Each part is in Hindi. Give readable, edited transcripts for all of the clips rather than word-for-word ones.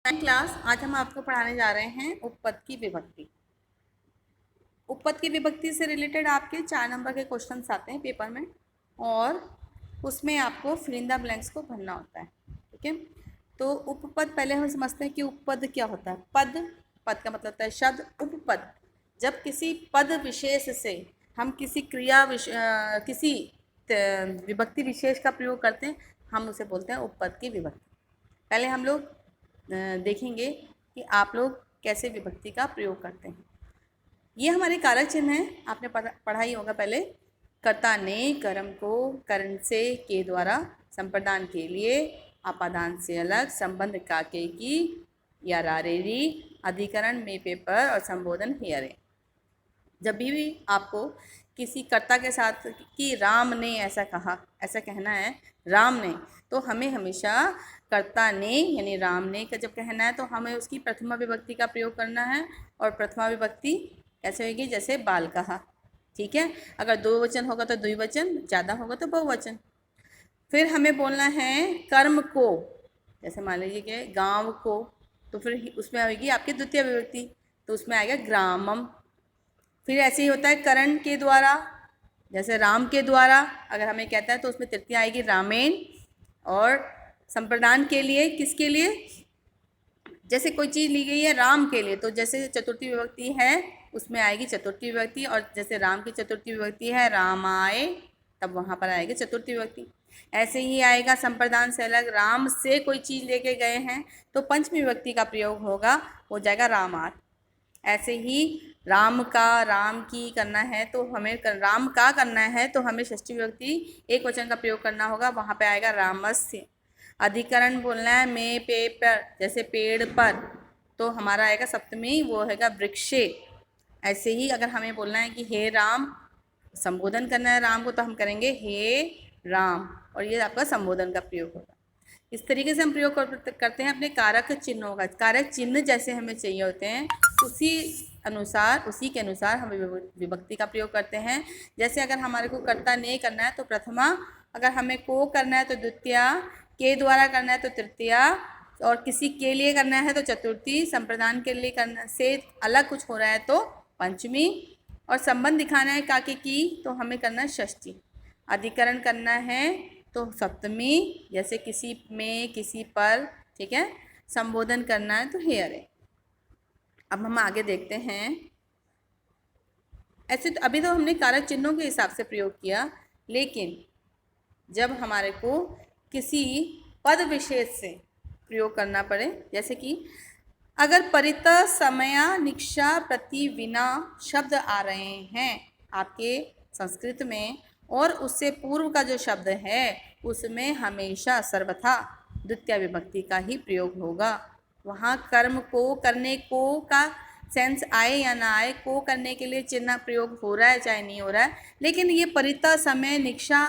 क्लास आज हम आपको पढ़ाने जा रहे हैं उपपद की विभक्ति। उपपद की विभक्ति से रिलेटेड आपके 4 नंबर के क्वेश्चंस आते हैं पेपर में और उसमें आपको फिल इन द ब्लैंक्स को भरना होता है। ठीक है, तो उपपद पहले हम समझते हैं कि उपपद क्या होता है। पद, पद का मतलब होता है शब्द। उपपद जब किसी पद विशेष से हम किसी किसी विभक्ति विशेष का प्रयोग करते हैं, हम उसे बोलते हैं उपपद की विभक्ति। पहले हम लोग देखेंगे कि आप लोग कैसे विभक्ति का प्रयोग करते हैं। ये हमारे कारक चिन्ह हैं, आपने पढ़ा ही होगा पहले। कर्ता ने कर्म को करण से के द्वारा, संप्रदान के लिए, अपादान से अलग, संबंध का के की या रारेरी, अधिकरण में पेपर और संबोधन हेयरे। जब भी आपको किसी कर्ता के साथ कि राम ने ऐसा कहा, ऐसा कहना है राम ने, तो हमें हमेशा कर्ता ने यानी राम ने का जब कहना है तो हमें उसकी प्रथमा विभक्ति का प्रयोग करना है। और प्रथमा विभक्ति कैसे होगी, जैसे बाल कहा। ठीक है, अगर दो वचन होगा तो द्विवचन, ज़्यादा होगा तो बहुवचन। फिर हमें बोलना है कर्म को, जैसे मान लीजिए कि गांव को, तो फिर उसमें आएगी आपकी द्वितीय विभक्ति, तो उसमें आएगा ग्रामम। फिर ऐसे ही होता है करण के द्वारा, जैसे राम के द्वारा अगर हमें कहता है तो उसमें तृतीय आएगी रामेन। और संप्रदान के लिए, किसके लिए, जैसे कोई चीज़ ली गई है राम के लिए, तो जैसे चतुर्थी विभक्ति है उसमें आएगी चतुर्थी विभक्ति। और जैसे राम की चतुर्थी विभक्ति है रामाय, तब वहाँ पर आएगी चतुर्थी विभक्ति। ऐसे ही आएगा संप्रदान से अलग, राम से कोई चीज़ लेके गए हैं तो पंचमी विभक्ति का प्रयोग होगा, हो जाएगा रामात। ऐसे ही राम का, राम की करना है तो हमें राम का करना है तो हमें षष्ठी विभक्ति एक वचन का प्रयोग करना होगा, वहाँ पे आएगा रामस्य। अधिकरण बोलना है में पे पर, जैसे पेड़ पर, तो हमारा आएगा सप्तमी, वो हैगा वृक्षे। ऐसे ही अगर हमें बोलना है कि हे राम, संबोधन करना है राम को, तो हम करेंगे हे राम, और ये आपका संबोधन का प्रयोग होगा। इस तरीके से हम प्रयोग करते हैं अपने कारक चिन्हों का। कारक चिन्ह जैसे हमें चाहिए होते हैं उसी के अनुसार हम विभक्ति का प्रयोग करते हैं। जैसे अगर हमारे को कर्ता ने करना है तो प्रथमा, अगर हमें को करना है तो द्वितीया, के द्वारा करना है तो तृतीया, और किसी के लिए करना है तो चतुर्थी, संप्रदान के लिए करना से अलग कुछ हो रहा है तो पंचमी, और संबंध दिखाना है काके की तो हमें करना है षष्ठी। अधिकरण करना है तो सप्तमी, जैसे किसी में, किसी पर। ठीक है, संबोधन करना है तो हेयर है। अब हम आगे देखते हैं। ऐसे तो अभी तो हमने कारक चिन्हों के हिसाब से प्रयोग किया, लेकिन जब हमारे को किसी पद विशेष से प्रयोग करना पड़े, जैसे कि अगर परितः, समया, निक्षा, प्रति, विना शब्द आ रहे हैं आपके संस्कृत में, और उससे पूर्व का जो शब्द है उसमें हमेशा सर्वथा द्वितीय विभक्ति का ही प्रयोग होगा। वहाँ कर्म को, करने को का सेंस आए या ना आए, को करने के लिए चिन्ह प्रयोग हो रहा है चाहे नहीं हो रहा है, लेकिन ये परितः, समय, निक्षा,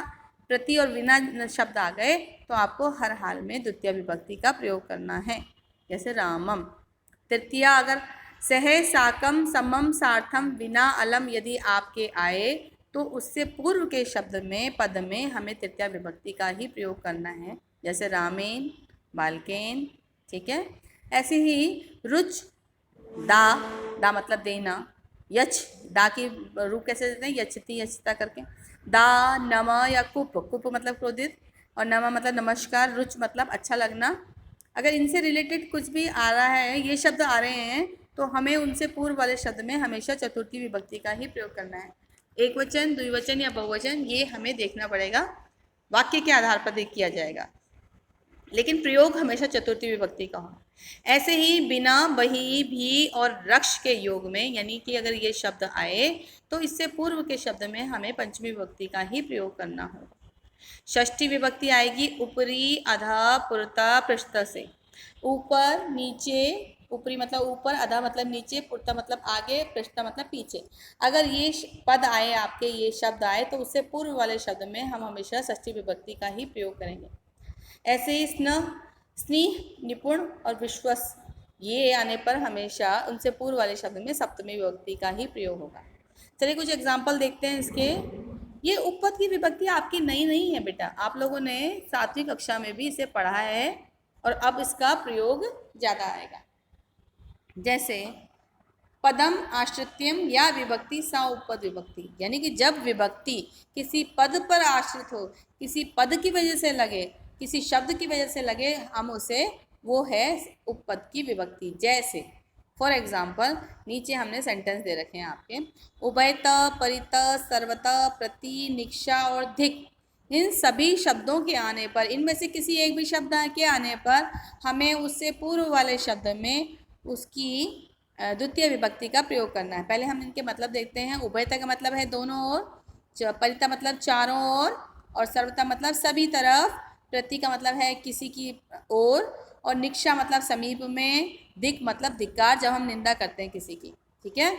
प्रति और विना शब्द आ गए तो आपको हर हाल में द्वितीय विभक्ति का प्रयोग करना है। जैसे रामम। तृतीया अगर सह, साकम, समम, सार्थम, विना, अलम यदि आपके आए तो उससे पूर्व के शब्द में, पद में हमें तृतीय विभक्ति का ही प्रयोग करना है। जैसे रामेन, बालकेन। ठीक है, ऐसे ही रुच, दा, दा मतलब देना, यच, दा की रूप कैसे देते हैं, यचती, यचता करके। दा, नम या कुप, कुप मतलब क्रोधित, और नम मतलब नमस्कार, रुच मतलब अच्छा लगना। अगर इनसे रिलेटेड कुछ भी आ रहा है, ये शब्द आ रहे हैं, तो हमें उनसे पूर्व वाले शब्द में हमेशा चतुर्थी विभक्ति का ही प्रयोग करना है। एक वचन, द्विवचन या बहुवचन ये हमें देखना पड़ेगा, वाक्य के आधार पर किया जाएगा, लेकिन प्रयोग हमेशा चतुर्थी विभक्ति का हो। ऐसे ही बिना, बही, भी और रक्ष के योग में, यानी कि अगर ये शब्द आए तो इससे पूर्व के शब्द में हमें पंचमी विभक्ति का ही प्रयोग करना होगा। षष्ठी विभक्ति आएगी ऊपरी, अधा, पुरता, पृष्ठ से। ऊपर, नीचे, ऊपरी मतलब ऊपर, अधा मतलब नीचे, पुरता मतलब आगे, पृष्ठ मतलब पीछे। अगर ये पद आए आपके, ये शब्द आए तो उससे पूर्व वाले शब्द में हम हमेशा षष्ठी विभक्ति का ही प्रयोग करेंगे। ऐसे ही स्नेह, निपुण और विश्वस, ये आने पर हमेशा उनसे पूर्व वाले शब्द में सप्तमी विभक्ति का ही प्रयोग होगा। चलिए कुछ एग्जाम्पल देखते हैं इसके। ये उपपद की विभक्ति आपकी नई नहीं है बेटा, आप लोगों ने 7वीं कक्षा में भी इसे पढ़ा है, और अब इसका प्रयोग ज़्यादा आएगा। जैसे पदम आश्रित्यम या विभक्ति सा उपपद विभक्ति, यानी कि जब विभक्ति किसी पद पर आश्रित हो, किसी पद की वजह से लगे, किसी शब्द की वजह से लगे, हम उसे, वो है उपपद की विभक्ति। जैसे फॉर एग्जाम्पल नीचे हमने सेंटेंस दे रखे हैं आपके, उभयत, परित, सर्वत, प्रति, निक्षा और धिक, इन सभी शब्दों के आने पर, इनमें से किसी एक भी शब्द के आने पर हमें उससे पूर्व वाले शब्द में उसकी द्वितीय विभक्ति का प्रयोग करना है। पहले हम इनके मतलब देखते हैं। उभयता का मतलब है दोनों ओर, परिता मतलब चारों ओर, और सर्वता मतलब सभी तरफ, प्रति का मतलब है किसी की ओर, और निक्षा मतलब समीप में, दिक मतलब धिक्कार, जब हम निंदा करते हैं किसी की। ठीक है,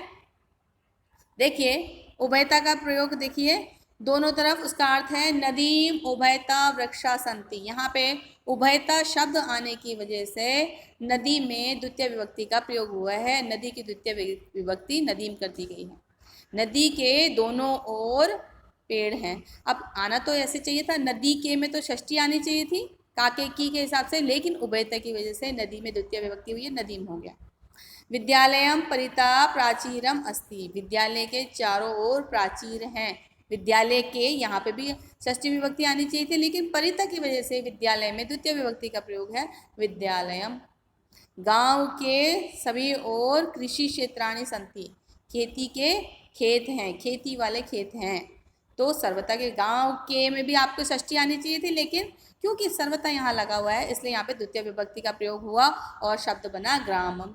देखिए उभयता का प्रयोग देखिए, दोनों तरफ, उसका अर्थ है नदीम उभयता वृक्षा संति। यहाँ पे उभयता शब्द आने की वजह से नदी में द्वितीय विभक्ति का प्रयोग हुआ है। नदी की द्वितीय विभक्ति नदीम कर दी गई है। नदी के दोनों ओर पेड़ हैं। अब आना तो ऐसे चाहिए था, नदी के में तो षष्ठी आनी चाहिए थी काके की के हिसाब से, लेकिन उभयता की वजह से नदी में द्वितीय विभक्ति हुई है, नदीम हो गया। विद्यालयम परिता प्राचीरम अस्ति, विद्यालय के चारों ओर प्राचीर हैं। विद्यालय के, यहाँ पे भी षष्ठी विभक्ति आनी चाहिए थी, लेकिन परिता की वजह से विद्यालय में द्वितीय विभक्ति का प्रयोग है, विद्यालयम। गांव के सभी ओर कृषि क्षेत्राणि संति, खेती के खेत हैं, खेती वाले खेत हैं। तो सर्वता के, गांव के में भी आपको षष्ठी आनी चाहिए थी, लेकिन क्योंकि सर्वता यहाँ लगा हुआ है इसलिए यहाँ पे द्वितीय विभक्ति का प्रयोग हुआ और शब्द बना ग्रामम।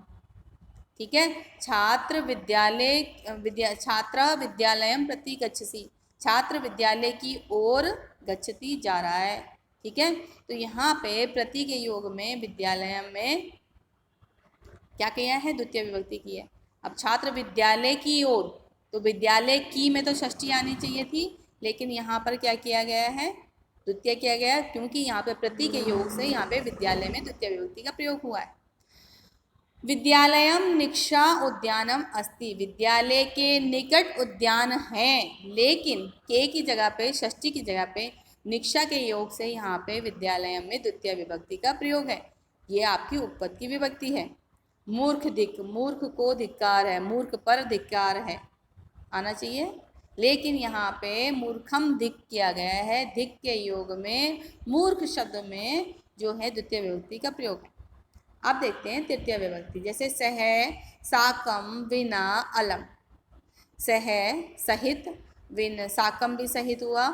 ठीक है, छात्र विद्यालय छात्र विद्यालयम प्रति गच्छति, छात्र विद्यालय की ओर गच्छति जा रहा है। ठीक है, तो यहाँ पे प्रति के योग में विद्यालय में क्या किया है, द्वितीय विभक्ति की है। अब छात्र विद्यालय की ओर, तो विद्यालय की में तो षष्ठी आनी चाहिए थी, लेकिन यहाँ पर क्या किया गया है, द्वितीय किया गया है, क्योंकि यहाँ पे प्रति के योग से यहाँ पे विद्यालय में द्वितीय विभक्ति का प्रयोग हुआ है। विद्यालयम निक्षा उद्यानम अस्ति, विद्यालय के निकट उद्यान है, लेकिन के की जगह पे, षष्ठी की जगह पे निक्षा के योग से यहाँ पे विद्यालयम में द्वितीय विभक्ति का प्रयोग है। ये आपकी उपपद की विभक्ति है। मूर्ख दिक, मूर्ख को धिक्कार है, मूर्ख पर धिक्कार है, आना चाहिए, लेकिन यहाँ पे मूर्खम दिक किया गया है। दिक के योग में मूर्ख शब्द में जो है द्वितीय विभक्ति का प्रयोग है। अब देखते हैं तृतीय विभक्ति, जैसे सह, साकम, विना, अलम। सह सहित, विन साकम भी सहित हुआ,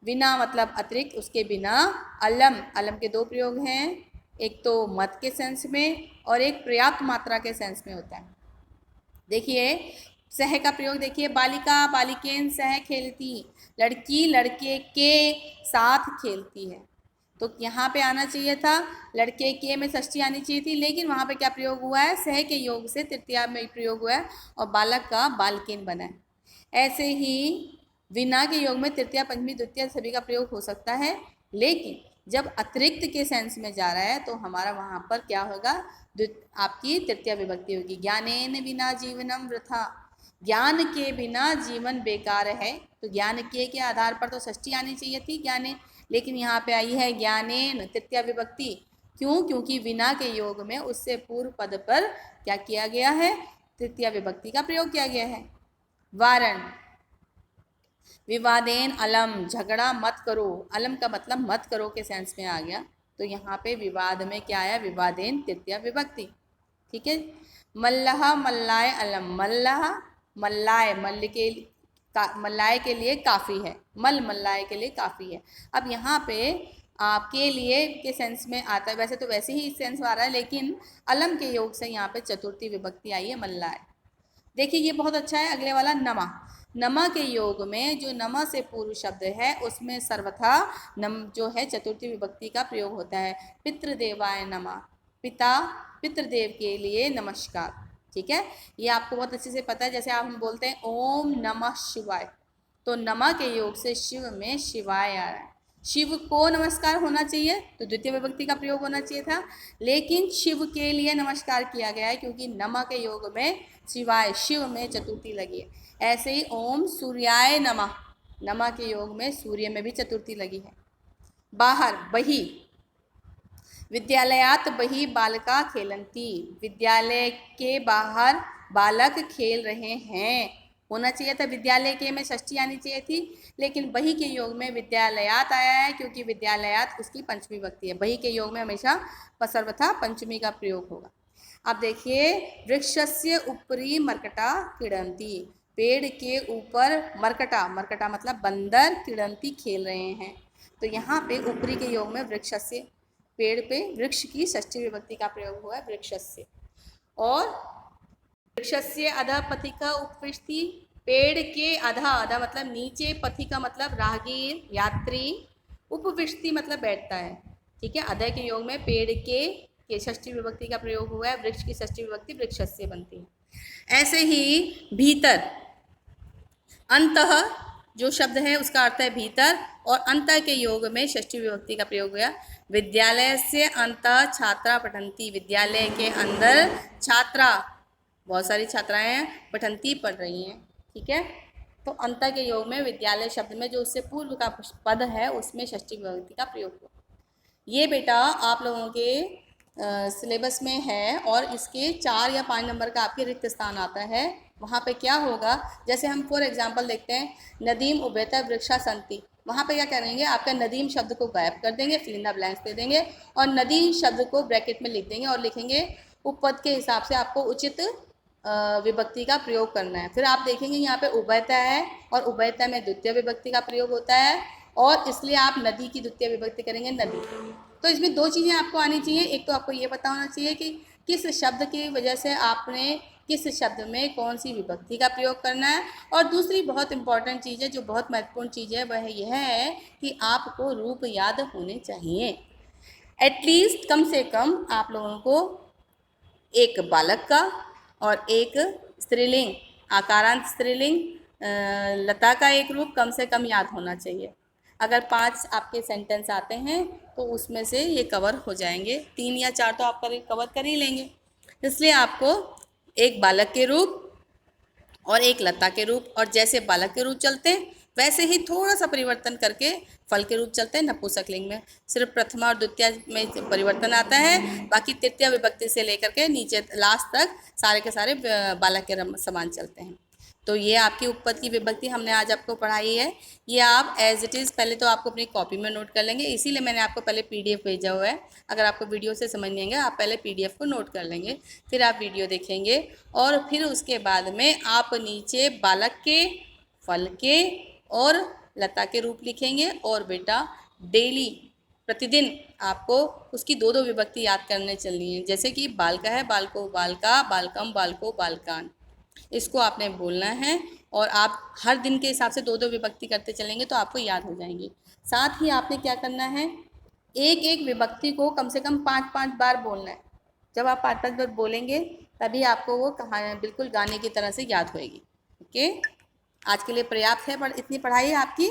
विना मतलब अतिरिक्त, उसके बिना, अलम, अलम के दो प्रयोग हैं, एक तो मत के सेंस में और एक पर्याप्त मात्रा के सेंस में होता है। देखिए सह का प्रयोग देखिए, बालिका बालिकेन सह खेलती, लड़की लड़के के साथ खेलती है। तो यहाँ पे आना चाहिए था, लड़के के में षष्ठी आनी चाहिए थी, लेकिन वहाँ पे क्या प्रयोग हुआ है, सह के योग से तृतीया में प्रयोग हुआ है और बालक का बालकेन बना है। ऐसे ही विना के योग में तृतीया पंचमी द्वितीय सभी का प्रयोग हो सकता है, लेकिन जब अतिरिक्त के सेंस में जा रहा है तो हमारा वहाँ पर क्या होगा, आपकी तृतीय विभक्ति होगी। ज्ञानेन बिना जीवनम वृथा, ज्ञान के बिना जीवन बेकार है। तो ज्ञान के आधार पर तो षष्ठी आनी चाहिए थी ज्ञाने, लेकिन यहाँ पे आई है ज्ञानेन तृतीय विभक्ति। क्यों, क्योंकि विना के योग में उससे पूर्व पद पर क्या किया गया है, तृतीय विभक्ति का प्रयोग किया गया है। वारण, विवादेन अलम, झगड़ा मत करो, अलम का मतलब मत करो के सेंस में आ गया, तो यहाँ पे विवाद में क्या आया, विवादेन तृतीय विभक्ति। ठीक है, मल्लाह मल्लाय अलम, मल्लाह मल्लाय, मल्लाय के लिए काफ़ी है, मल्लाय के लिए काफ़ी है। अब यहाँ पे आपके लिए के सेंस में आता है, वैसे तो वैसे ही सेंस आ रहा है, लेकिन अलम के योग से यहाँ पे चतुर्थी विभक्ति आई है, मल्लाय। देखिए ये बहुत अच्छा है। अगले वाला नमा, नमा के योग में जो नमा से पूर्व शब्द है उसमें सर्वथा नम जो है चतुर्थी विभक्ति का प्रयोग होता है। पितृदेवाय नमा, पिता पितृदेव के लिए नमस्कार। ठीक है, ये आपको बहुत अच्छे से पता है। जैसे आप हम बोलते हैं ओम नमः शिवाय, तो नमा के योग से शिव में शिवाय आ रहा है। शिव को नमस्कार होना चाहिए तो द्वितीय विभक्ति का प्रयोग होना चाहिए था, लेकिन शिव के लिए नमस्कार किया गया है क्योंकि नमा के योग में शिवाय, शिव में चतुर्थी लगी है। ऐसे ही ओम सूर्याय नमः, नमा के योग में सूर्य में भी चतुर्थी लगी है। बाहर, बही, विद्यालयात बहिः बालका खेलन्ति, विद्यालय के बाहर बालक खेल रहे हैं। होना चाहिए था विद्यालय के में षष्ठी आनी चाहिए थी, लेकिन बही के योग में विद्यालयात आया है, क्योंकि विद्यालयात उसकी पंचमी विभक्ति है। बही के योग में हमेशा सर्वथा पंचमी का प्रयोग होगा। अब देखिए, वृक्षस्य उपरि मर्कटा क्रीडन्ति, पेड़ के ऊपर मर्कटा, मर्कटा मतलब बंदर, क्रीडन्ति खेल रहे हैं। तो यहाँ पे ऊपरी के योग में वृक्षस्य, पेड़ पे वृक्ष की षष्ठी विभक्ति का प्रयोग हुआ है, वृक्षस्य। और वृक्षस्य अधः पथिका उपविशति, पेड़ के अधः, अधः मतलब नीचे, पथिका मतलब राहगीर, यात्री, उपविशति मतलब बैठता है। ठीक है, अधः के योग में पेड़ के षष्ठी विभक्ति का प्रयोग हुआ है, वृक्ष की षष्ठी विभक्ति वृक्षस्य बनती है। ऐसे ही भीतर, अंतः जो शब्द है उसका अर्थ है भीतर, और अंतः के योग में षष्ठी विभक्ति का प्रयोग हुआ। विद्यालय से अंतः छात्रा पठन्ति, विद्यालय के अंदर छात्रा, बहुत सारी छात्राएं पठन्ति पढ़ रही हैं। ठीक है, तो अंतः के योग में विद्यालय शब्द में जो उससे पूर्व का पद है उसमें षष्ठी विभक्ति का प्रयोग हुआ। ये बेटा आप लोगों के सिलेबस में है, और इसके 4 या 5 नंबर का आपके रिक्त स्थान आता है। वहाँ पे क्या होगा, जैसे हम फॉर एग्जांपल देखते हैं, नदीम उभयता वृक्षा संति, वहाँ पे क्या करेंगे, आपका नदीम शब्द को गायब कर देंगे, फिल इन द ब्लैंक्स दे देंगे, और नदी शब्द को ब्रैकेट में लिख देंगे और लिखेंगे उपपद के हिसाब से आपको उचित विभक्ति का प्रयोग करना है। फिर आप देखेंगे यहाँ पे उभयता है, और उभयता में द्वितीय विभक्ति का प्रयोग होता है, और इसलिए आप नदी की द्वितीय विभक्ति करेंगे नदी। तो इसमें 2 चीज़ें आपको आनी चाहिए, एक तो आपको ये पता होना चाहिए कि किस शब्द की वजह से आपने किस शब्द में कौन सी विभक्ति का प्रयोग करना है, और दूसरी बहुत इंपॉर्टेंट चीज़ है, जो बहुत महत्वपूर्ण चीज़ है, वह यह है कि आपको रूप याद होने चाहिए। एटलीस्ट कम से कम आप लोगों को एक बालक का और एक स्त्रीलिंग, आकारांत स्त्रीलिंग लता का एक रूप कम से कम याद होना चाहिए। अगर 5 आपके सेंटेंस आते हैं तो उसमें से ये कवर हो जाएंगे, 3 या 4 तो आप कवर कर ही लेंगे। इसलिए आपको एक बालक के रूप और एक लता के रूप, और जैसे बालक के रूप चलते हैं वैसे ही थोड़ा सा परिवर्तन करके फल के रूप चलते हैं। नपुंसकलिंग में सिर्फ प्रथमा और द्वितीय में परिवर्तन आता है, बाकी तृतीय विभक्ति से लेकर के नीचे लास्ट तक सारे के सारे बालक के समान चलते हैं। तो ये आपकी उपपद की विभक्ति हमने आज आपको पढ़ाई है। ये आप एज इट इज़ पहले तो आपको अपनी कॉपी में नोट कर लेंगे, इसीलिए मैंने आपको पहले PDF भेजा हुआ है। अगर आपको वीडियो से समझ नहीं आएगा, आप पहले PDF को नोट कर लेंगे, फिर आप वीडियो देखेंगे, और फिर उसके बाद में आप नीचे बालक के, फल के और लता के रूप लिखेंगे। और बेटा डेली, प्रतिदिन आपको उसकी 2-2 विभक्ति याद करने चलनी है। जैसे कि बालका है, बालको बालका, बालकम बालको बालकान, इसको आपने बोलना है, और आप हर दिन के हिसाब से 2-2 विभक्ति करते चलेंगे तो आपको याद हो जाएंगी। साथ ही आपने क्या करना है, एक एक विभक्ति को कम से कम 5-5 बार बोलना है। जब आप 5-5 बार बोलेंगे तभी आपको वो कहानी बिल्कुल गाने की तरह से याद होएगी। ओके, आज के लिए पर्याप्त है, पर इतनी पढ़ाई है आपकी।